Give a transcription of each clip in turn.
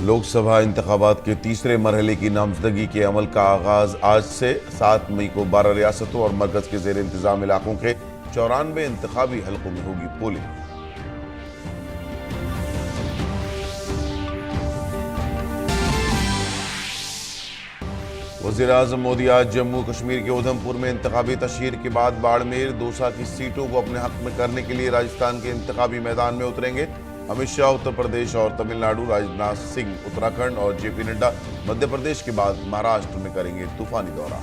लोकसभा इंतखाबात के तीसरे मरहले की नामजदगी के अमल का आगाज आज से 7 मई को 12 रियासतों और मरकज के जेर इंतजाम इलाकों के 94 इंतखाबी हलकों में होगी पोलिंग। वज़ीर-ए-आज़म मोदी आज जम्मू कश्मीर के उधमपुर में इंतखाबी तशहीर के बाद बाड़मेर, दौसा की सीटों को अपने हक में करने के लिए राजस्थान के इंतखाबी मैदान में उतरेंगे। अमित शाह उत्तर प्रदेश और तमिलनाडु, राजनाथ सिंह उत्तराखंड और जेपी नड्डा मध्य प्रदेश के बाद महाराष्ट्र में करेंगे तूफानी दौरा।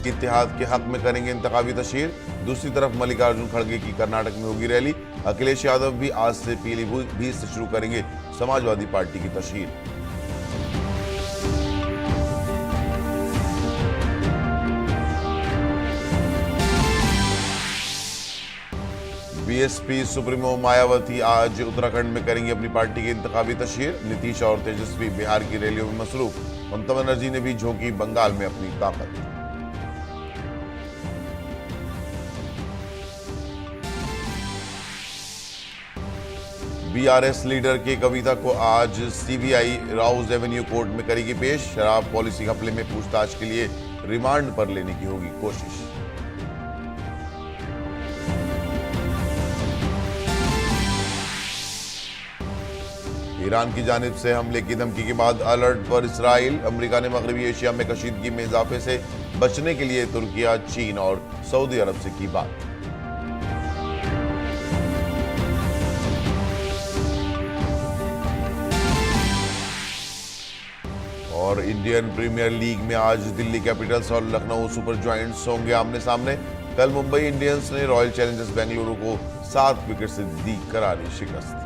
इत्तेहाद के हक में करेंगे इंतखाबी तशहीर। दूसरी तरफ मल्लिकार्जुन खड़गे की कर्नाटक में होगी रैली। अखिलेश यादव भी आज से पीलीभीत से शुरू करेंगे समाजवादी पार्टी की तशहीर। बीएसपी सुप्रीमो मायावती आज उत्तराखंड में करेंगी अपनी पार्टी की इंतखाबी तशहीर। नीतीश और तेजस्वी बिहार की रैलियों में मसरूफ। ममता बनर्जी ने भी झोंकी बंगाल में अपनी ताकत। बीआरएस लीडर के कविता को आज सीबीआई राउज एवेन्यू कोर्ट में करेगी पेश। शराब पॉलिसी घपले में पूछताछ के लिए रिमांड पर लेने की होगी कोशिश। ईरान की जानिब से हमले की धमकी के बाद अलर्ट पर इसराइल। अमेरिका ने मगरबी एशिया में कशीदगी में इजाफे से बचने के लिए तुर्किया, चीन और सऊदी अरब से की बात। और इंडियन प्रीमियर लीग में आज दिल्ली कैपिटल्स और लखनऊ सुपर जायंट्स होंगे आमने सामने। कल मुंबई इंडियंस ने रॉयल चैलेंजर्स बेंगलुरु को 7 विकेट से दी करारी शिकस्त।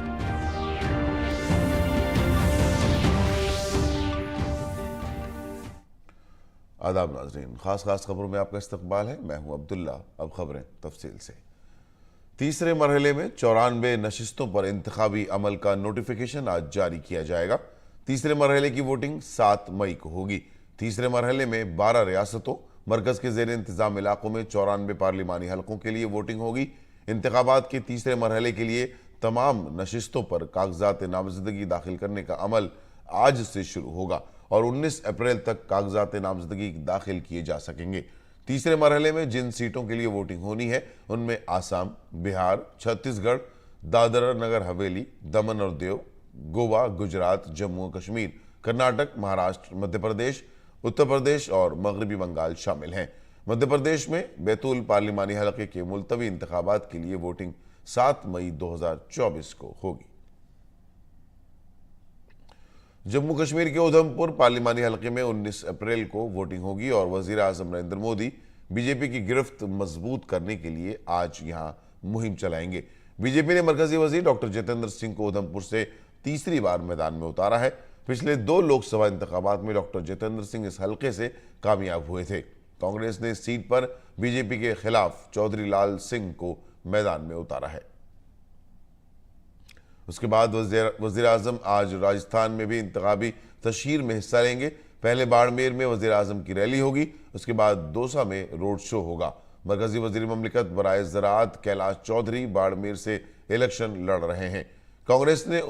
आदाब नाज़रीन, खास खबरों में आपका इस्तकबाल है। मैं हूं अब्दुल्ला। अब खबरें तफसील से। तीसरे मरहले में 94 नशिस्तों पर इंतखाबी अमल का नोटिफिकेशन आज जारी किया जाएगा। तीसरे मरहले की वोटिंग 7 मई को होगी। तीसरे मरहले में 12 रियासतों, मरकज के जेर इंतजाम इलाकों में 94 पार्लिमानी हलकों के लिए वोटिंग होगी। इंतखाबात के तीसरे मरहले के लिए तमाम नशिस्तों पर कागजात नामजदगी दाखिल करने का अमल आज से शुरू होगा और 19 अप्रैल तक कागजात नामजदगी दाखिल किए जा सकेंगे। तीसरे मरहले में जिन सीटों के लिए वोटिंग होनी है उनमें आसाम, बिहार, छत्तीसगढ़, दादरा नगर हवेली, दमन और दीव, गोवा, गुजरात, जम्मू और कश्मीर, कर्नाटक, महाराष्ट्र, मध्य प्रदेश, उत्तर प्रदेश और मगरबी बंगाल शामिल हैं। मध्य प्रदेश में बैतूल पार्लिमानी हलके के मुलतवी इंतखाबात के लिए वोटिंग 7 मई 2024 को होगी। जम्मू कश्मीर के उधमपुर पार्लिमानी हलके में 19 अप्रैल को वोटिंग होगी और वज़ीर-ए-आज़म नरेंद्र मोदी बीजेपी की गिरफ्त मजबूत करने के लिए आज यहां मुहिम चलाएंगे। बीजेपी ने मरकजी वजीर डॉक्टर जितेंद्र सिंह को उधमपुर से तीसरी बार मैदान में उतारा है। पिछले 2 लोकसभा इंतखाबात में डॉक्टर जितेंद्र सिंह इस हलके से कामयाब हुए थे। कांग्रेस ने इस सीट पर बीजेपी के खिलाफ चौधरी लाल सिंह को मैदान में उतारा है। उसके बाद वज़ीर-ए-आज़म आज राजस्थान में भी इंतखाबी तशहीर में हिस्सा लेंगे। पहले बाड़मेर में वज़ीर-ए-आज़म की रैली होगी, उसके बाद दौसा में रोड शो होगा। मरकजी वज़ीर ममलिकत बराए ज़राअत कैलाश चौधरी बाड़मेर से इलेक्शन लड़ रहे हैं। कांग्रेस ने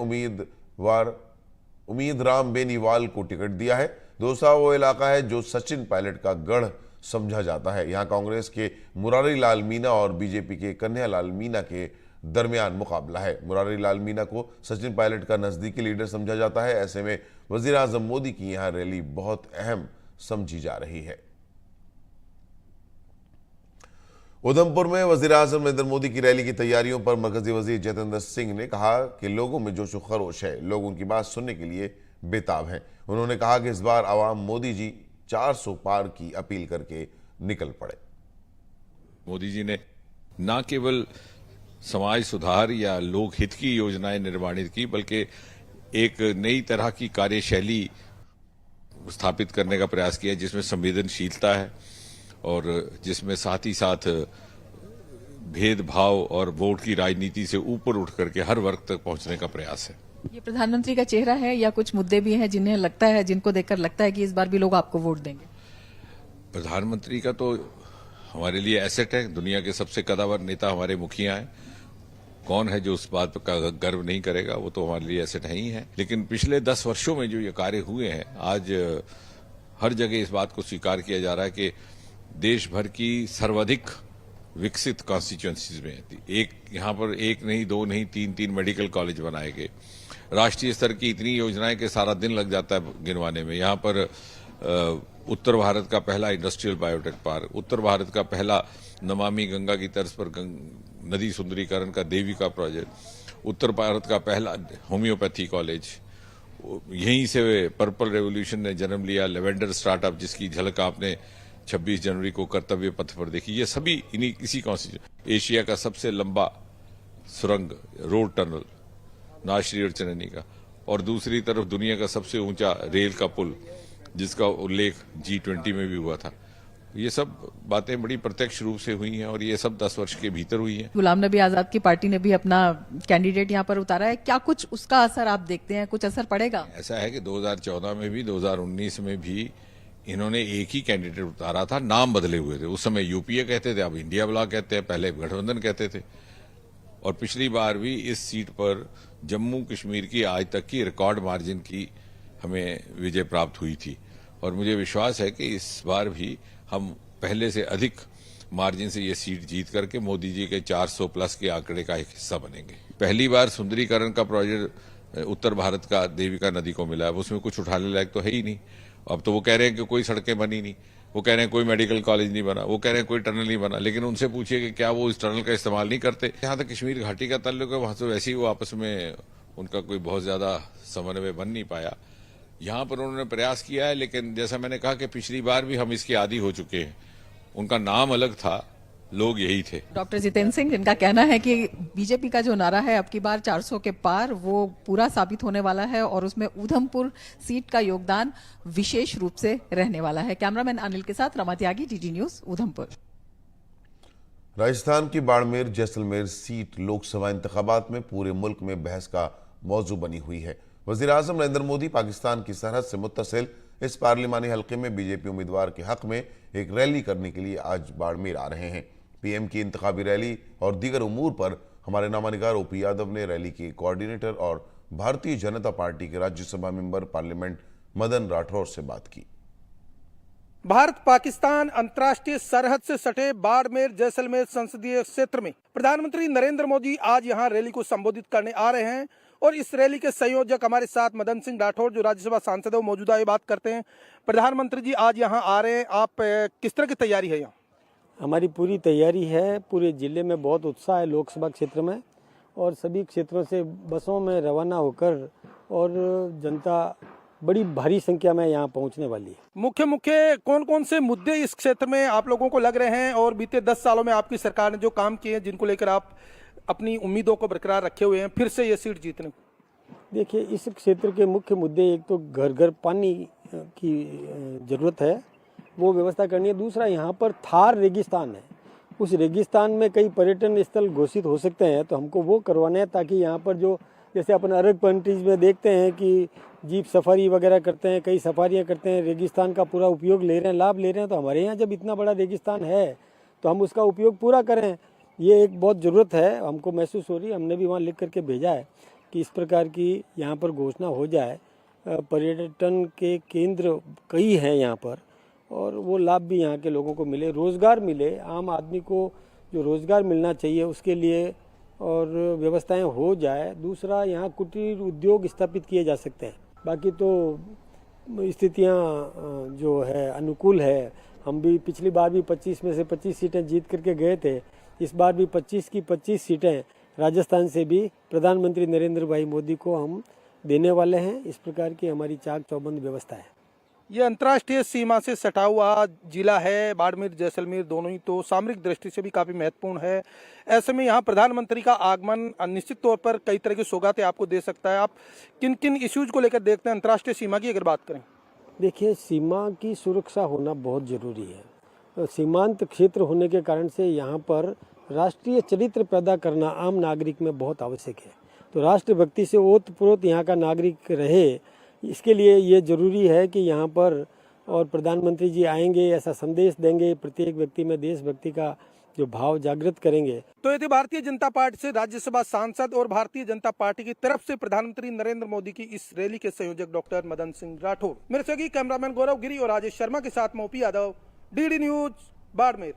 उम्मीद राम बेनीवाल को टिकट दिया है। दौसा वो इलाका है जो सचिन पायलट का गढ़ समझा जाता है। यहाँ कांग्रेस के मुरारी लाल मीना और बीजेपी के कन्हैया लाल मीना के दरमियान मुकाबला है। मुरारी लाल मीना को सचिन पायलट का नजदीकी लीडर समझा जाता है। ऐसे में वज़ीर-ए-आज़म मोदी की यहां रैली बहुत अहम समझी जा रही है। उधमपुर में वज़ीर-ए-आज़म नरेंद्र मोदी की रैली की तैयारियों पर मरकजी वजीर जितेंद्र सिंह ने कहा कि लोगों में जोश व खरोश है, लोग उनकी बात सुनने के लिए बेताब हैं। उन्होंने कहा कि इस बार आवाम मोदी जी 400 पार की अपील करके निकल पड़े। मोदी जी ने न केवल समाज सुधार या लोक हित की योजनाएं निर्माणित की, बल्कि एक नई तरह की कार्यशैली स्थापित करने का प्रयास किया जिसमें संवेदनशीलता है और जिसमें साथ ही साथ भेदभाव और वोट की राजनीति से ऊपर उठ करके हर वर्ग तक पहुंचने का प्रयास है। ये प्रधानमंत्री का चेहरा है या कुछ मुद्दे भी हैं जिन्हें लगता है, जिनको देखकर लगता है कि इस बार भी लोग आपको वोट देंगे? प्रधानमंत्री का तो हमारे लिए एसेट है। दुनिया के सबसे कद्दावर नेता हमारे मुखिया हैं। कौन है जो उस बात का गर्व नहीं करेगा, वो तो हमारे लिए एसेट है ही है। लेकिन पिछले 10 वर्षों में जो ये कार्य हुए हैं, आज हर जगह इस बात को स्वीकार किया जा रहा है कि देश भर की सर्वाधिक विकसित कॉन्स्टिट्यूएंसीज में एक यहाँ पर एक नहीं, दो नहीं, तीन मेडिकल कॉलेज बनाए गए। राष्ट्रीय स्तर की इतनी योजनाएं कि सारा दिन लग जाता है गिनवाने में। यहाँ पर उत्तर भारत का पहला इंडस्ट्रियल बायोटेक पार्क, उत्तर भारत का पहला नमामि गंगा की तर्ज पर नदी सुंदरीकरण का देविका प्रोजेक्ट, उत्तर भारत का पहला होम्योपैथी कॉलेज, यहीं से पर्पल रेवोल्यूशन ने जन्म लिया, लेवेंडर स्टार्टअप जिसकी झलक आपने 26 जनवरी को कर्तव्य पथ पर देखी। ये सभी इन्हीं इसी कॉन्स्टिट्यूशन। एशिया का सबसे लंबा सुरंग रोड टनल नाश्री और चननी का, और दूसरी तरफ दुनिया का सबसे ऊंचा रेल का पुल जिसका उल्लेख G20 में भी हुआ था। ये सब बातें बड़ी प्रत्यक्ष रूप से हुई हैं और ये सब 10 वर्ष के भीतर हुई हैं। गुलाम नबी आजाद की पार्टी ने भी अपना कैंडिडेट यहाँ पर उतारा है, क्या कुछ उसका असर आप देखते हैं, कुछ असर पड़ेगा? ऐसा है कि 2014 में भी 2019 में भी इन्होंने एक ही कैंडिडेट उतारा था, नाम बदले हुए थे। उस समय यूपीए कहते थे, अब इंडिया ब्लॉक कहते हैं, पहले गठबंधन कहते थे। और पिछली बार भी इस सीट पर जम्मू कश्मीर की आज तक की रिकॉर्ड मार्जिन की हमें विजय प्राप्त हुई थी, और मुझे विश्वास है कि इस बार भी हम पहले से अधिक मार्जिन से ये सीट जीत करके मोदी जी के 400 प्लस के आंकड़े का एक हिस्सा बनेंगे। पहली बार सुंदरीकरण का प्रोजेक्ट उत्तर भारत का देविका नदी को मिला है, उसमें कुछ उठाने लायक तो है ही नहीं। अब तो वो कह रहे हैं कि कोई सड़कें बनी नहीं, वो कह रहे हैं कोई मेडिकल कॉलेज नहीं बना, वो कह रहे हैं कोई टनल नहीं बना। लेकिन उनसे पूछिए कि क्या वो इस टनल का इस्तेमाल नहीं करते। जहां तक कश्मीर घाटी का ताल्लुक है, वहां तो वैसे ही वो आपस में उनका कोई बहुत ज्यादा समन्वय बन नहीं पाया। यहां पर उन्होंने प्रयास किया है, लेकिन जैसा मैंने कहा कि पिछली बार भी हम इसके आदी हो चुके हैं। उनका नाम अलग था, लोग यही थे। डॉक्टर जितेंद्र सिंह, जिनका कहना है कि बीजेपी का जो नारा है अब की बार 400 के पार, वो पूरा साबित होने वाला है और उसमें उधमपुर सीट का योगदान विशेष रूप से रहने वाला है। कैमरामैन अनिल के साथ रमा त्यागी, DD न्यूज, उधमपुर। राजस्थान की बाड़मेर जैसलमेर सीट लोकसभा इंतखाबात में पूरे मुल्क में बहस का मौजू बनी हुई है। वज़ीर-ए-आज़म नरेंद्र मोदी पाकिस्तान की सरहद से मुत्तसिल इस पार्लिमानी हल्के में बीजेपी उम्मीदवार के हक में एक रैली करने के लिए आज बाड़मेर आ रहे हैं। पीएम की इंतखाबी रैली और दीगर उमूर पर हमारे नामानिगार ओपी यादव ने रैली के कोऑर्डिनेटर और भारतीय जनता पार्टी के राज्यसभा मेंबर पार्लियामेंट मदन राठौर से बात की। भारत पाकिस्तान अंतर्राष्ट्रीय सरहद से सटे बाड़मेर जैसलमेर संसदीय क्षेत्र में प्रधानमंत्री नरेंद्र मोदी आज यहां रैली को संबोधित करने आ रहे हैं, और इस रैली के संयोजक हमारे साथ मदन सिंह राठौर जो राज्यसभा सांसद है, वो मौजूदा ये बात करते हैं। प्रधानमंत्री जी आज यहाँ आ रहे हैं, आप किस तरह की तैयारी है यहाँ? हमारी पूरी तैयारी है, पूरे जिले में बहुत उत्साह है लोकसभा क्षेत्र में, और सभी क्षेत्रों से बसों में रवाना होकर और जनता बड़ी भारी संख्या में यहाँ पहुँचने वाली है। मुख्य कौन कौन से मुद्दे इस क्षेत्र में आप लोगों को लग रहे हैं, और बीते 10 सालों में आपकी सरकार ने जो काम किए हैं जिनको लेकर आप अपनी उम्मीदों को बरकरार रखे हुए हैं फिर से ये सीट जीतने? देखिए, इस क्षेत्र के मुख्य मुद्दे, एक तो घर घर पानी की ज़रूरत है, वो व्यवस्था करनी है। दूसरा, यहाँ पर थार रेगिस्तान है, उस रेगिस्तान में कई पर्यटन स्थल घोषित हो सकते हैं, तो हमको वो करवाने हैं ताकि यहाँ पर जो जैसे अपन अरग कंट्रीज में देखते हैं कि जीप सफारी वगैरह करते हैं, कई सफारियाँ करते हैं, रेगिस्तान का पूरा उपयोग ले रहे हैं, लाभ ले रहे हैं। तो हमारे यहाँ जब इतना बड़ा रेगिस्तान है तो हम उसका उपयोग पूरा करें, ये एक बहुत ज़रूरत है, हमको महसूस हो रही है। हमने भी वहाँ लिख करके भेजा है कि इस प्रकार की यहाँ पर घोषणा हो जाए। पर्यटन के केंद्र कई हैं यहाँ पर, और वो लाभ भी यहाँ के लोगों को मिले, रोज़गार मिले, आम आदमी को जो रोज़गार मिलना चाहिए उसके लिए और व्यवस्थाएं हो जाए। दूसरा, यहाँ कुटीर उद्योग स्थापित किए जा सकते हैं। बाकी तो स्थितियाँ जो है अनुकूल है। हम भी पिछली बार भी 25 में से 25 सीटें जीत करके गए थे, इस बार भी 25 की 25 सीटें राजस्थान से भी प्रधानमंत्री नरेंद्र भाई मोदी को हम देने वाले हैं। इस प्रकार की हमारी चाक चौबंद व्यवस्था है। ये अंतर्राष्ट्रीय सीमा से सटा हुआ जिला है बाड़मेर जैसलमेर, दोनों ही तो सामरिक दृष्टि से भी काफ़ी महत्वपूर्ण है। ऐसे में यहाँ प्रधानमंत्री का आगमन निश्चित तौर पर कई तरह की सौगातें आपको दे सकता है। आप किन किन इश्यूज को लेकर देखते हैं अंतर्राष्ट्रीय सीमा की अगर बात करें? देखिए, सीमा की सुरक्षा होना बहुत ज़रूरी है। सीमांत क्षेत्र होने के कारण से यहाँ पर राष्ट्रीय चरित्र पैदा करना आम नागरिक में बहुत आवश्यक है। तो राष्ट्रभक्ति से ओतप्रोत यहाँ का नागरिक रहे, इसके लिए ये ज़रूरी है कि यहाँ पर और प्रधानमंत्री जी आएंगे, ऐसा संदेश देंगे, प्रत्येक व्यक्ति में देशभक्ति का जो भाव जागृत करेंगे। तो ये थी भारतीय जनता पार्टी से राज्यसभा सांसद और भारतीय जनता पार्टी की तरफ से प्रधानमंत्री नरेंद्र मोदी की इस रैली के संयोजक डॉक्टर मदन सिंह राठौर। मेरे सहयोगी कैमरामैन गौरव गिरी और राजेश शर्मा के साथ मोपी यादव, डीडी न्यूज, बाड़मेर।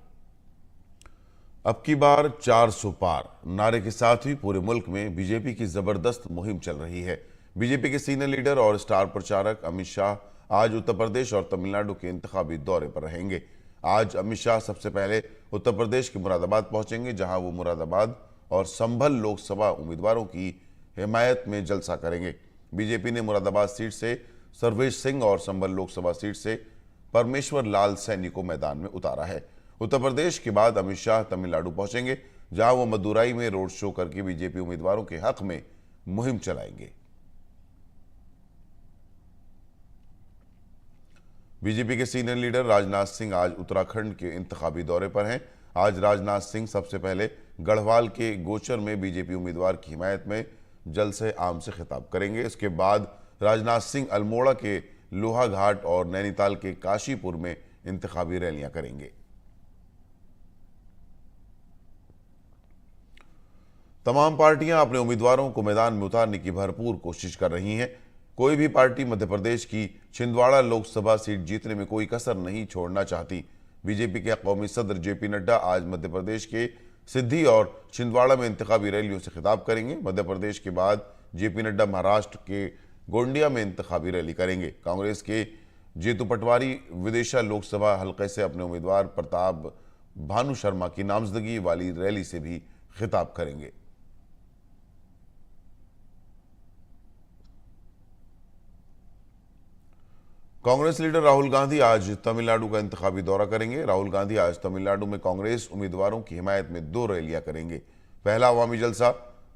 अब की बार 400 पार नारे के साथ ही पूरे मुल्क में बीजेपी की जबरदस्त मुहिम चल रही है। बीजेपी के सीनियर लीडर और स्टार प्रचारक अमित शाह आज उत्तर प्रदेश और तमिलनाडु के इंतखाबी दौरे पर रहेंगे। आज अमित शाह सबसे पहले उत्तर प्रदेश के मुरादाबाद पहुंचेंगे, जहां वो मुरादाबाद और संभल लोकसभा उम्मीदवारों की हिमायत में जलसा करेंगे। बीजेपी ने मुरादाबाद सीट से सर्वेश सिंह और संभल लोकसभा सीट से परमेश्वर लाल सैनी को मैदान में उतारा है। उत्तर प्रदेश के बाद अमित शाह तमिलनाडु पहुंचेंगे, जहां वो मदुराई में रोड शो करके बीजेपी उम्मीदवारों के हक में मुहिम चलाएंगे। बीजेपी के सीनियर लीडर राजनाथ सिंह आज उत्तराखंड के इंतखाबी दौरे पर हैं। आज राजनाथ सिंह सबसे पहले गढ़वाल के गोचर में बीजेपी उम्मीदवार की हिमायत में जलसे आम से खिताब करेंगे। इसके बाद राजनाथ सिंह अल्मोड़ा के लोहाघाट और नैनीताल के काशीपुर में इंतखाबी रैलियां करेंगे। तमाम पार्टियां अपने उम्मीदवारों को मैदान में उतारने की भरपूर कोशिश कर रही हैं। कोई भी पार्टी मध्य प्रदेश की छिंदवाड़ा लोकसभा सीट जीतने में कोई कसर नहीं छोड़ना चाहती। बीजेपी के कौमी सदर जेपी नड्डा आज मध्य प्रदेश के सिद्धि और छिंदवाड़ा में इंतखाबी रैलियों से खिताब करेंगे। मध्य प्रदेश के बाद जेपी नड्डा महाराष्ट्र के गोंडिया में इंतखाबी रैली करेंगे। कांग्रेस के जेतू पटवारी विदिशा लोकसभा हलके से अपने उम्मीदवार प्रताप भानु शर्मा की नामजदगी वाली रैली से भी खिताब करेंगे। कांग्रेस लीडर राहुल गांधी आज तमिलनाडु का इंतखाबी दौरा करेंगे। राहुल गांधी आज तमिलनाडु में कांग्रेस उम्मीदवारों की हिमायत में 2 रैलियां करेंगे। पहला अवामी जलसा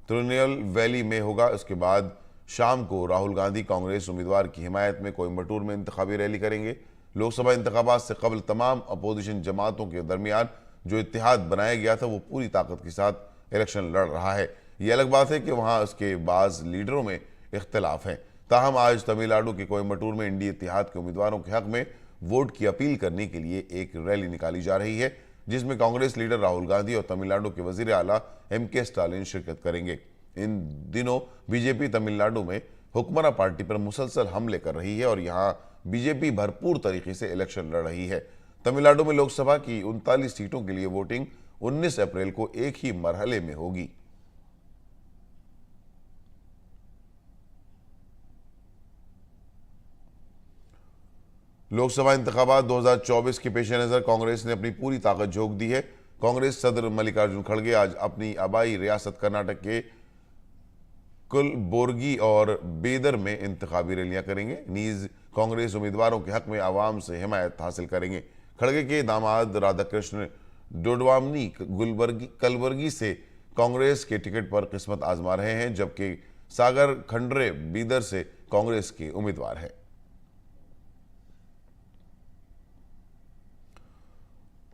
तिरुनेल वैली में होगा। इसके बाद शाम को राहुल गांधी कांग्रेस उम्मीदवार की हिमायत में कोयम्बटूर में इंतखाबी रैली करेंगे। लोकसभा इंतखाबात से कबल तमाम अपोजिशन जमातों के दरमियान जो इत्तेहाद बनाया गया था वो पूरी ताकत के साथ इलेक्शन लड़ रहा है। ये अलग बात है कि वहां उसके बाज लीडरों में इख्तलाफ है। ताहम आज तमिलनाडु के कोयम्बटूर में इंडी इत्तेहाद के उम्मीदवारों के हक में वोट की अपील करने के लिए एक रैली निकाली जा रही है, जिसमें कांग्रेस लीडर राहुल गांधी और तमिलनाडु के वजीर आला एम.के. स्टालिन शिरकत करेंगे। इन दिनों बीजेपी तमिलनाडु में हुक्मरान पार्टी पर मुसलसल हमले कर रही है और यहां बीजेपी भरपूर तरीके से इलेक्शन लड़ रही है। तमिलनाडु में लोकसभा की 39 सीटों के लिए वोटिंग 19 अप्रैल को एक ही मरहले में होगी। लोकसभा इंतखाबात 2024 के पेश नजर कांग्रेस ने अपनी पूरी ताकत झोंक दी है। कांग्रेस सदर मल्लिकार्जुन खड़गे आज अपनी आबाई रियासत कर्नाटक के कुलबुर्गी और बीदर में इंतखाबी रैलियां करेंगे। नीज कांग्रेस उम्मीदवारों के हक में आवाम से हिमायत हासिल करेंगे। खड़गे के दामाद राधाकृष्ण डोडवामनी कलबुर्गी से कांग्रेस के टिकट पर किस्मत आजमा रहे हैं, जबकि सागर खंडरे बीदर से कांग्रेस के उम्मीदवार हैं।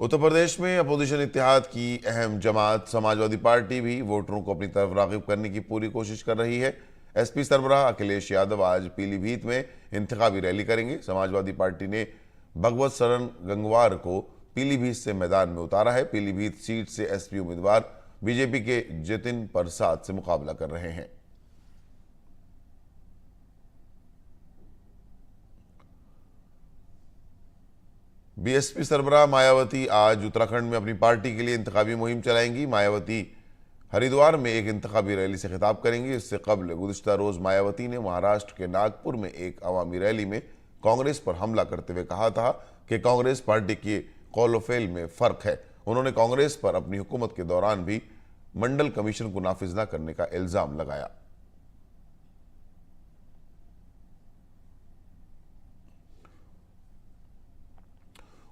उत्तर प्रदेश में अपोजिशन इत्तेहाद की अहम जमात समाजवादी पार्टी भी वोटरों को अपनी तरफ राग़िब करने की पूरी कोशिश कर रही है। एसपी सरबराह अखिलेश यादव आज पीलीभीत में इंतखाबी रैली करेंगे। समाजवादी पार्टी ने भगवत शरण गंगवार को पीलीभीत से मैदान में उतारा है। पीलीभीत सीट से एसपी उम्मीदवार बीजेपी के जतिन प्रसाद से मुकाबला कर रहे हैं। बीएसपी सरबराह मायावती आज उत्तराखंड में अपनी पार्टी के लिए इंतखाबी मुहिम चलाएंगी। मायावती हरिद्वार में एक इंतखाबी रैली से खिताब करेंगी। इससे कबल गुज़िश्ता रोज मायावती ने महाराष्ट्र के नागपुर में एक अवामी रैली में कांग्रेस पर हमला करते हुए कहा था कि कांग्रेस पार्टी के कौल-ओ-फेल में फर्क है। उन्होंने कांग्रेस पर अपनी हुकूमत के दौरान भी मंडल कमीशन को नाफिज न करने का इल्जाम लगाया।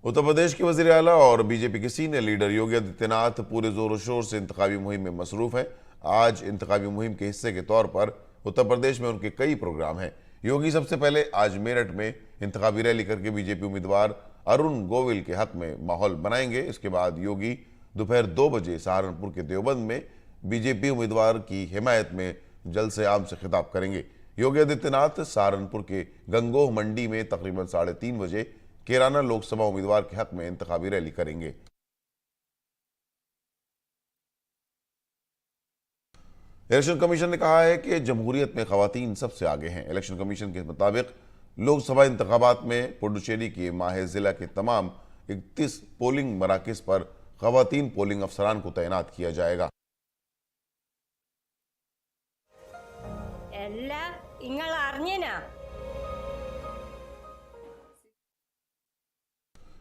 उत्तर प्रदेश के वजीर आला और बीजेपी के सीनियर लीडर योगी आदित्यनाथ पूरे जोर शोर से इंतखाबी मुहिम में मसरूफ हैं। आज इंतखाबी मुहिम के हिस्से के तौर पर उत्तर प्रदेश में उनके कई प्रोग्राम हैं। योगी सबसे पहले आज मेरठ में इंतखाबी रैली करके बीजेपी उम्मीदवार अरुण गोविल के हक में माहौल बनाएंगे। इसके बाद योगी दोपहर 2 बजे सहारनपुर के देवबंद में बीजेपी उम्मीदवार की हिमायत में जलसे आम से खिताब करेंगे। योगी आदित्यनाथ सहारनपुर के गंगोह मंडी में तकरीबन 3:30 बजे केराना लोकसभा उम्मीदवार के हक में इंतखाबी रैली करेंगे। इलेक्शन कमीशन ने कहा है कि जमहूरियत में खवातीन सबसे आगे हैं। इलेक्शन कमीशन के मुताबिक लोकसभा इंतखाबात में पुडुचेरी के माहे जिला के तमाम 31 पोलिंग मराकज पर खवातीन पोलिंग अफसरान को तैनात किया जाएगा।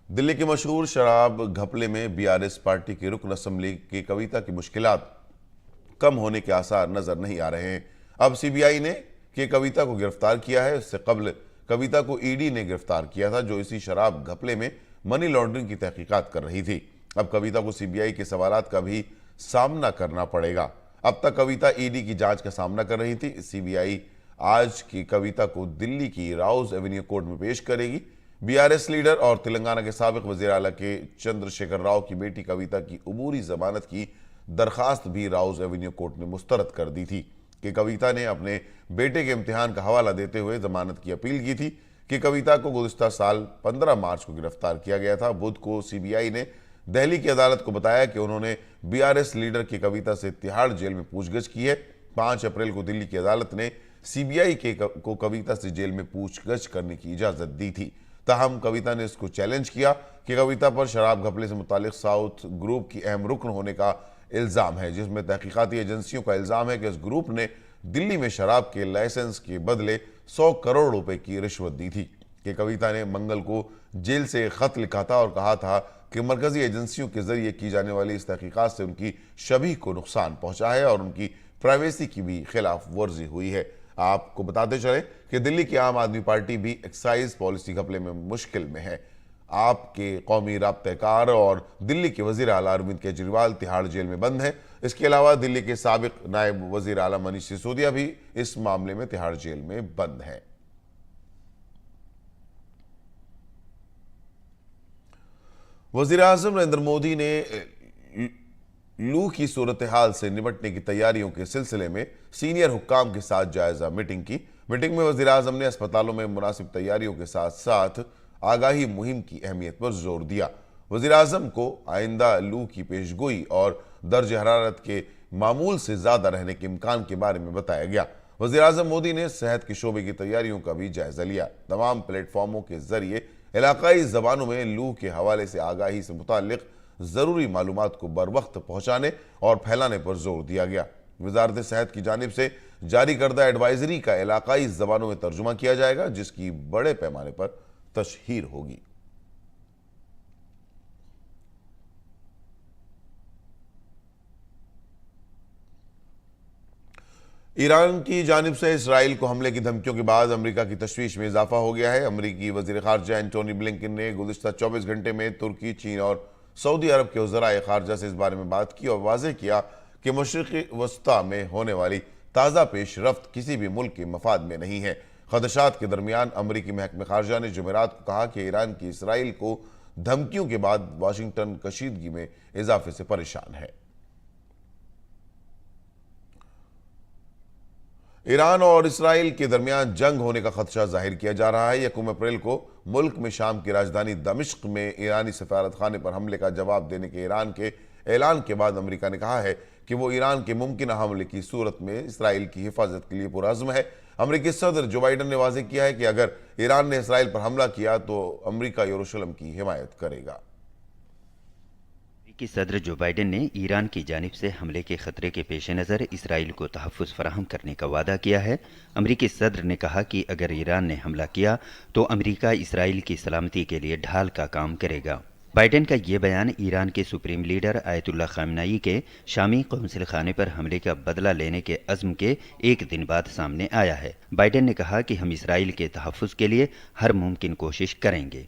दिल्ली के मशहूर शराब घपले में बीआरएस पार्टी की रुकन असेंबली की कविता की मुश्किलात कम होने के आसार नजर नहीं आ रहे हैं। अब सीबीआई ने कविता को गिरफ्तार किया है। इससे कबल कविता को ईडी ने गिरफ्तार किया था, जो इसी शराब घपले में मनी लॉन्ड्रिंग की तहकीकात कर रही थी। अब कविता को सीबीआई के सवालात का भी सामना करना पड़ेगा। अब तक कविता ईडी की जांच का सामना कर रही थी। सीबीआई आज की कविता को दिल्ली की राउज एवेन्यू कोर्ट में पेश करेगी। बीआरएस लीडर और तेलंगाना के साबिक वजीर आला के चंद्रशेखर राव की बेटी कविता की अबूरी जमानत की दरखास्त भी राउज एवेन्यू कोर्ट ने मुस्तरद कर दी थी कि कविता ने अपने बेटे के इम्तिहान का हवाला देते हुए जमानत की अपील की थी कि कविता को गुज़िश्ता साल 15 मार्च को गिरफ्तार किया गया था। बुध को सीबीआई ने दिल्ली की अदालत को बताया कि उन्होंने बीआरएस लीडर की कविता से तिहाड़ जेल में पूछगछ की है। 5 अप्रैल को दिल्ली की अदालत ने सीबीआई को कविता से जेल में पूछगछ करने की इजाजत दी थी। ताहम कविता ने इसको चैलेंज किया कि कविता पर शराब घपले से मुतालिक साउथ ग्रुप की अहम रुकन होने का इल्जाम है, जिसमें तहकीकाती एजेंसियों का इल्जाम है कि इस ग्रुप ने दिल्ली में शराब के लाइसेंस के बदले 100 करोड़ रुपए की रिश्वत दी थी। कि कविता ने मंगल को जेल से खत लिखा था और कहा था कि मरकजी एजेंसियों के जरिए की जाने वाली इस तहकीकात से उनकी शबीह को नुकसान पहुंचा है और उनकी प्राइवेसी की भी खिलाफ वर्जी हुई है। आपको बताते चले कि दिल्ली की आम आदमी पार्टी भी एक्साइज पॉलिसी घपले में मुश्किल में है। आपके कौमी राब्तेकार और दिल्ली के वजीर आला अरविंद केजरीवाल तिहाड़ जेल में बंद हैं। इसके अलावा दिल्ली के साबिक नायब वजीर आला मनीष सिसोदिया भी इस मामले में तिहाड़ जेल में बंद हैं। वजीर आजम नरेंद्र मोदी ने लू की सूरत हाल से निपटने की तैयारियों के सिलसिले में सीनियर हुक्काम के साथ जायजा मीटिंग की। मीटिंग में वजीर आजम ने अस्पतालों में मुनासिब तैयारियों के साथ साथ आगाही मुहिम की अहमियत पर जोर दिया। वजीर आजम को आइंदा लू की पेशगोई और दर्ज हरारत के मामूल से ज्यादा रहने के इम्कान के बारे में बताया गया। वजीर आजम मोदी ने सेहत के शोबे की तैयारियों का भी जायजा लिया। तमाम प्लेटफॉर्मों के जरिए इलाकाई जबानों में लू के हवाले से आगाही से मुतालिक जरूरी मालूमात को बर वक्त पहुंचाने और फैलाने पर जोर दिया गया। वजारत सेहत की जानिब से जारी करदा एडवाइजरी का इलाकाई जबानों में तर्जुमा किया जाएगा, जिसकी बड़े पैमाने पर तशहीर होगी। ईरान की जानिब से इसराइल को हमले की धमकियों के बाद अमेरिका की तशवीश में इजाफा हो गया है। अमेरिकी वजीर खारजा एंटोनी ब्लिंकन ने गुज़िश्ता 24 घंटे में तुर्की, चीन और सऊदी अरब के वज़राए खारजा से इस बारे में बात की और वाज़ेह किया कि मशरिक़ी वस्ता में होने वाली ताज़ा पेशरफ्त किसी भी मुल्क के मफाद में नहीं है। खदशात के दरमियान अमरीकी महकमे खारजा ने जुमेरात को कहा कि ईरान की इसराइल को धमकियों के बाद वाशिंगटन कशीदगी में इजाफे से परेशान है। ईरान और इसराइल के दरमियान जंग होने का खदशा जाहिर किया जा रहा है। 1 अप्रैल को मुल्क में शाम की राजधानी दमिश्क में ईरानी सफारत खाने पर हमले का जवाब देने के ईरान के ऐलान के बाद अमेरिका ने कहा है कि वो ईरान के मुमकिन हमले की सूरत में इसराइल की हिफाजत के लिए पुरअज़्म है। अमेरिकी सदर जो बाइडन ने वाज़ेह किया है कि अगर ईरान ने इसराइल पर हमला किया तो अमेरिका यरूशलेम की हिमायत करेगा। अमेरिकी सदर जो बाइडन ने ईरान की जानिब से हमले के खतरे के पेश नज़र इसराइल को तहफ़्फ़ुज़ फराहम करने का वादा किया है। अमेरिकी सदर ने कहा कि अगर ईरान ने हमला किया तो अमेरिका इसराइल की सलामती के लिए ढाल का काम करेगा। बाइडन का ये बयान ईरान के सुप्रीम लीडर आयतुल्ला खामनाई के शामी कौंसिल खाने पर हमले का बदला लेने के अज़्म के एक दिन बाद सामने आया है। बाइडन ने कहा कि हम इसराइल के तहफ़्फ़ुज़ के लिए हर मुमकिन कोशिश करेंगे।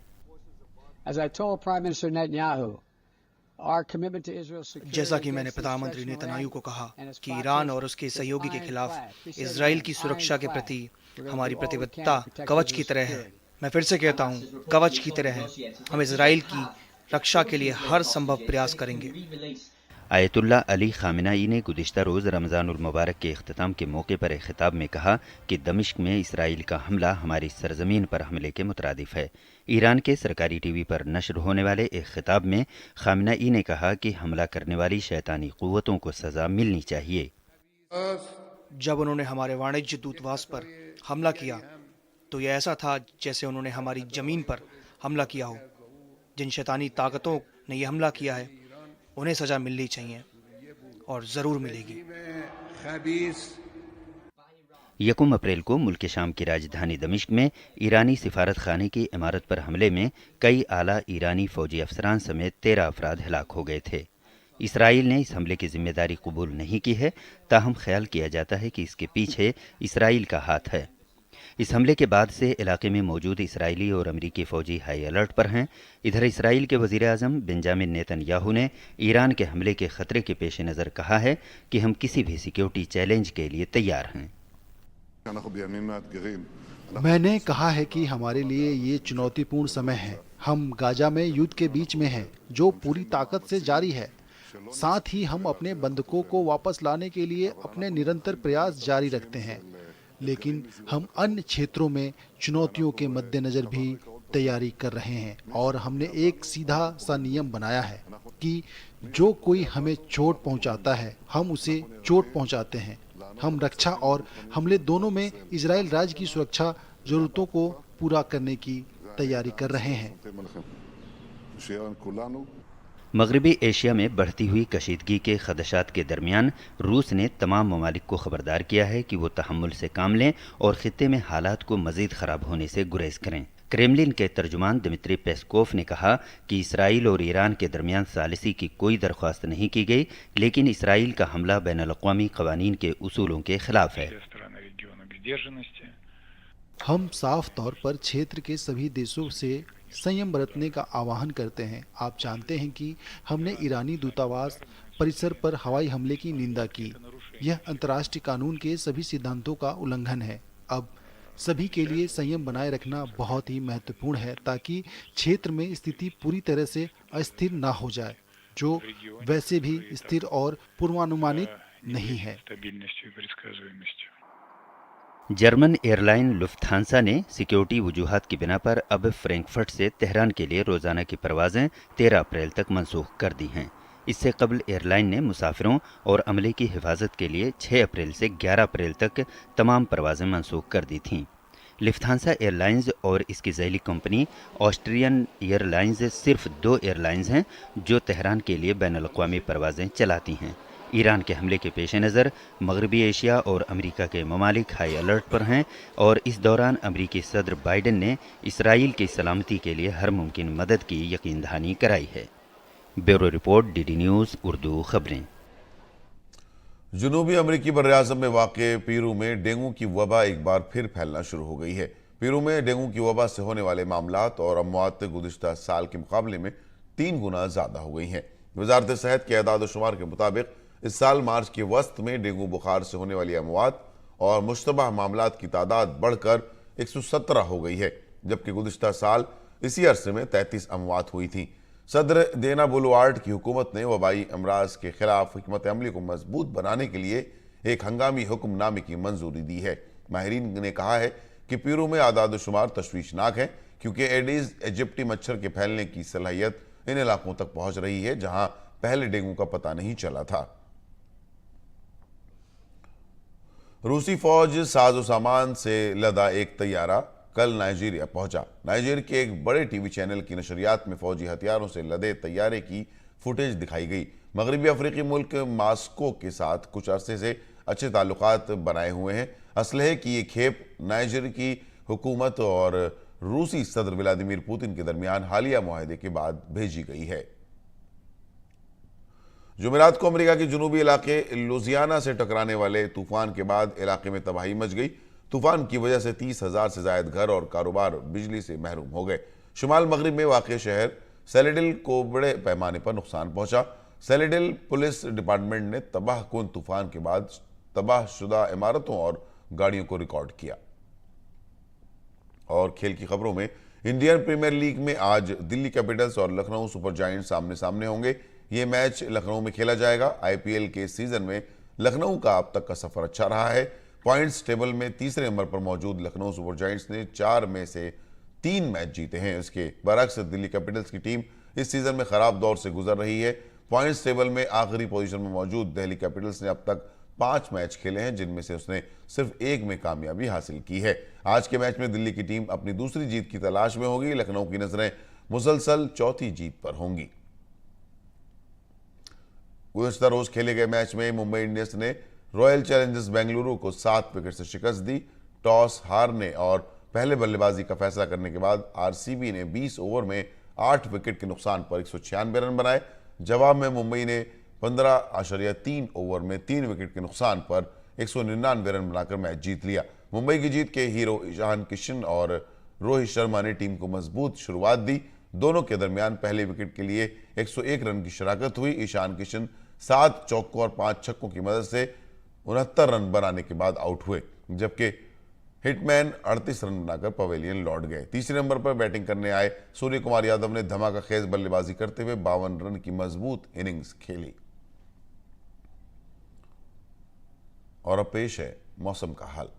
जैसा कि मैंने प्रधानमंत्री नेतन्याहू को कहा कि ईरान और उसके सहयोगी के खिलाफ इजराइल की सुरक्षा के प्रति हमारी प्रतिबद्धता कवच की तरह है। मैं फिर से कहता हूं, कवच की तरह है। हम इजराइल की रक्षा के लिए हर संभव प्रयास करेंगे। आयतुल्लाह अली खामेनेई ने गुज़िश्ता रोज़ रमज़ानुल मुबारक के इख्तिताम के मौके पर एक खिताब में कहा कि दमिश्क में इसराइल का हमला हमारी सरजमीन पर हमले के मुतरादिफ है। ईरान के सरकारी टीवी पर नश्र होने वाले एक खिताब में खामेनेई ने कहा कि हमला करने वाली शैतानी क़ुव्वतों को सज़ा मिलनी चाहिए। जब उन्होंने हमारे वाणिज्य दूतावास पर हमला किया तो यह ऐसा था जैसे उन्होंने हमारी ज़मीन पर हमला किया हो। जिन शैतानी ताकतों ने यह हमला किया है उन्हें सज़ा मिलनी चाहिए और ज़रूर मिलेगी। 1 अप्रैल को मुल्क शाम की राजधानी दमिश्क में ईरानी सिफारत खाने की इमारत पर हमले में कई आला ईरानी फौजी अफसरान समेत 13 अफराद हलाक हो गए थे। इसराइल ने इस हमले की जिम्मेदारी कबूल नहीं की है, ताहम ख्याल किया जाता है कि इसके पीछे इसराइल का हाथ है। इस हमले के बाद से इलाके में मौजूद इसराइली और अमरीकी फौजी हाई अलर्ट पर हैं। इधर इसराइल के वज़ीर आज़म बेंजामिन नेतन्याहू ने ईरान के हमले के ख़तरे के पेश नज़र कहा है कि हम किसी भी सिक्योरिटी चैलेंज के लिए तैयार हैं। मैंने कहा है कि हमारे लिए ये चुनौतीपूर्ण समय है। हम गाजा में युद्ध के बीच में हैं, जो पूरी ताकत से जारी है। साथ ही हम अपने बंधकों को वापस लाने के लिए अपने निरंतर प्रयास जारी रखते हैं, लेकिन हम अन्य क्षेत्रों में चुनौतियों के मद्देनजर भी तैयारी कर रहे हैं। और हमने एक सीधा सा नियम बनाया है कि जो कोई हमें चोट पहुंचाता है, हम उसे चोट पहुंचाते हैं। हम रक्षा और हमले दोनों में इजराइल राज्य की सुरक्षा जरूरतों को पूरा करने की तैयारी कर रहे हैं। मगरबी एशिया में बढ़ती हुई कशीदगी के खदशात के दरमियान रूस ने तमाम ममालिक को खबरदार किया है कि वो तहम्मुल से काम लें और खित्ते में हालात को मज़ीद ख़राब होने से गुरेज करें। क्रेमलिन के तर्जुमान दिमित्री पेस्कोव ने कहा कि इसराइल और ईरान के दरमियान सालिसी की कोई दरख्वास्त नहीं की गई, लेकिन इसराइल का हमला बैनुल-अक़वामी क़वानीन के उसूलों के खिलाफ है। हम साफ तौर पर क्षेत्र के सभी देशों से संयम बरतने का आह्वान करते हैं। आप जानते हैं कि हमने ईरानी दूतावास परिसर पर हवाई हमले की निंदा की। यह अंतर्राष्ट्रीय कानून के सभी सिद्धांतों का उल्लंघन है। अब सभी के लिए संयम बनाए रखना बहुत ही महत्वपूर्ण है, ताकि क्षेत्र में स्थिति पूरी तरह से अस्थिर ना हो जाए, जो वैसे भी स्थिर और पूर्वानुमानित नहीं है। जर्मन एयरलाइन लुफ्थांसा ने सिक्योरिटी वजूहात की बिना पर अब फ्रैंकफर्ट से तेहरान के लिए रोज़ाना की परवाज़ें 13 अप्रैल तक मनसूख कर दी हैं। इससे कबल एयरलाइन ने मुसाफिरों और अमले की हिफाजत के लिए 6 अप्रैल से 11 अप्रैल तक तमाम परवाज़ें मनसूख कर दी थीं। लुफ्थांसा एयरलाइंस और इसकी ज़ैली कंपनी ऑस्ट्रियन एयरलाइंस सिर्फ 2 एयरलाइंस हैं जो तेहरान के लिए बैनुल-अक़वामी परवाज़ें चलाती हैं। ईरान के हमले के पेश नज़र मगरबी एशिया और अमेरिका के ममालिक हाई अलर्ट पर हैं और इस दौरान अमेरिकी सदर बाइडेन ने इसराइल की सलामती के लिए हर मुमकिन मदद की यकीन दहानी कराई है। Bureau report, DD news Urdu खबरें। जनूबी अमेरिकी बर्र-ए-आज़म में वाक़े पीरू में डेंगू की वबा एक बार फिर फैलना शुरू हो गई है। पीरू में डेंगू की वबा से होने वाले मामलात और अमवात गुज़िश्ता साल के मुकाबले में 3 गुना ज़्यादा हो गई हैं। वज़ारत सेहत के अदाद शुमार के मुताबिक इस साल मार्च के वस्त में डेंगू बुखार से होने वाली अमवात और मुश्तबह मामलात की तादाद बढ़कर 117 हो गई है, जबकि गुज़िश्ता साल इसी अरसे में 33 अमवात हुई थी। सदर देना बोलवार्ड की हुकूमत ने वबाई अमराज के खिलाफ हिकमत अमली को मजबूत बनाने के लिए एक हंगामी हुक्मनामे की मंजूरी दी है। माहिरीन ने कहा है कि पीरू में आदाद शुमार तशवीशनाक है, क्योंकि एडीज इजिप्टी मच्छर के फैलने की सलाहियत इन इलाकों तक पहुंच रही है जहां पहले डेंगू का पता नहीं चला था। रूसी फौज साजो सामान से लदा एक तैयारा कल नाइजीरिया पहुंचा। नाइजीरिया के एक बड़े टीवी चैनल की नशरियात में फौजी हथियारों से लदे तैयारे की फुटेज दिखाई गई। मगरबी अफ्रीकी मुल्क मास्को के साथ कुछ अरसे से अच्छे ताल्लुकात बनाए हुए हैं। असलहे की ये खेप नाइजीरिया की हुकूमत और रूसी सदर व्लादिमीर पुतिन के दरमियान हालिया मुआहदे के बाद भेजी गई है। जुमेरात को अमेरिका के जुनूबी इलाके लुजियाना से टकराने वाले तूफान के बाद इलाके में तबाही मच गई। तूफान की वजह से 30,000 से ज्यादा घर और कारोबार बिजली से महरूम हो गए। शुमाल मगरिब में वाक़ शहर सेलेडिल को बड़े पैमाने पर नुकसान पहुंचा। सेलेडिल पुलिस डिपार्टमेंट ने तबाह कुन तूफान के बाद तबाहशुदा इमारतों और गाड़ियों को रिकॉर्ड किया। और खेल की खबरों में इंडियन प्रीमियर लीग में आज दिल्ली कैपिटल्स और लखनऊ सुपर जायंट्स आमने सामने होंगे। ये मैच लखनऊ में खेला जाएगा। आईपीएल के सीजन में लखनऊ का अब तक का सफर अच्छा रहा है। पॉइंट्स टेबल में तीसरे नंबर पर मौजूद लखनऊ सुपर जायंट्स ने 4 में से 3 मैच जीते हैं। इसके बरक्स दिल्ली कैपिटल्स की टीम इस सीजन में खराब दौर से गुजर रही है। पॉइंट्स टेबल में आखिरी पोजीशन में मौजूद दिल्ली कैपिटल्स ने अब तक 5 मैच खेले हैं, जिनमें से उसने सिर्फ 1 में कामयाबी हासिल की है। आज के मैच में दिल्ली की टीम अपनी दूसरी जीत की तलाश में होगी। लखनऊ की नजरें मुसलसल चौथी जीत पर होंगी। गुज़श्ता रोज खेले गए मैच में मुंबई इंडियंस ने रॉयल चैलेंजर्स बेंगलुरु को 7 विकेट से शिकस्त दी। टॉस हारने और पहले बल्लेबाजी का फैसला करने के बाद आरसीबी ने 20 ओवर में 8 विकेट के नुकसान पर 196 रन बनाए। जवाब में मुंबई ने 15.3 ओवर में 3 विकेट के नुकसान पर 199 रन बनाकर मैच जीत लिया। मुंबई की जीत के हीरो ईशान किशन और रोहित शर्मा ने टीम को मजबूत शुरुआत दी। दोनों के दरमियान पहले विकेट के लिए 101 रन की शराकत हुई। ईशान किशन 7 चौकों और 5 छक्कों की मदद से 69 रन बनाने के बाद आउट हुए, जबकि हिटमैन 38 रन बनाकर पवेलियन लौट गए। तीसरे नंबर पर बैटिंग करने आए सूर्य कुमार यादव ने धमाकाखेज बल्लेबाजी करते हुए 52 रन की मजबूत इनिंग्स खेली। और अब पेश है मौसम का हाल।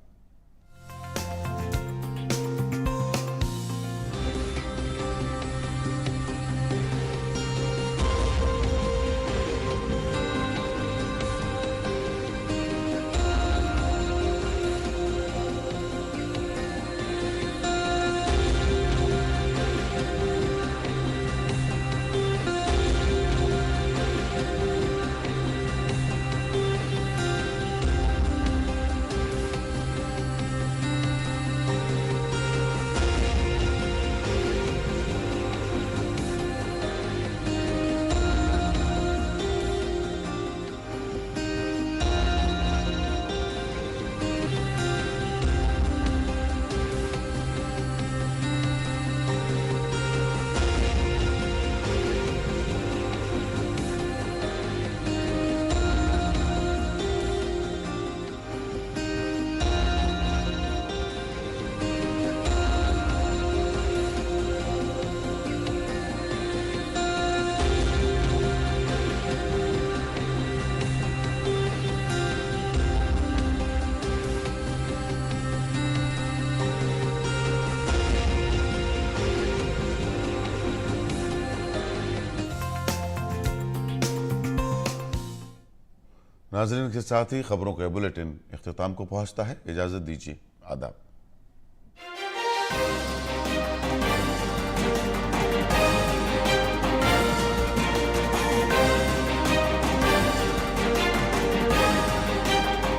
नाज़रीन के साथ ही खबरों का बुलेटिन इख्तिताम को पहुंचता है। इजाजत दीजिए, आदाब।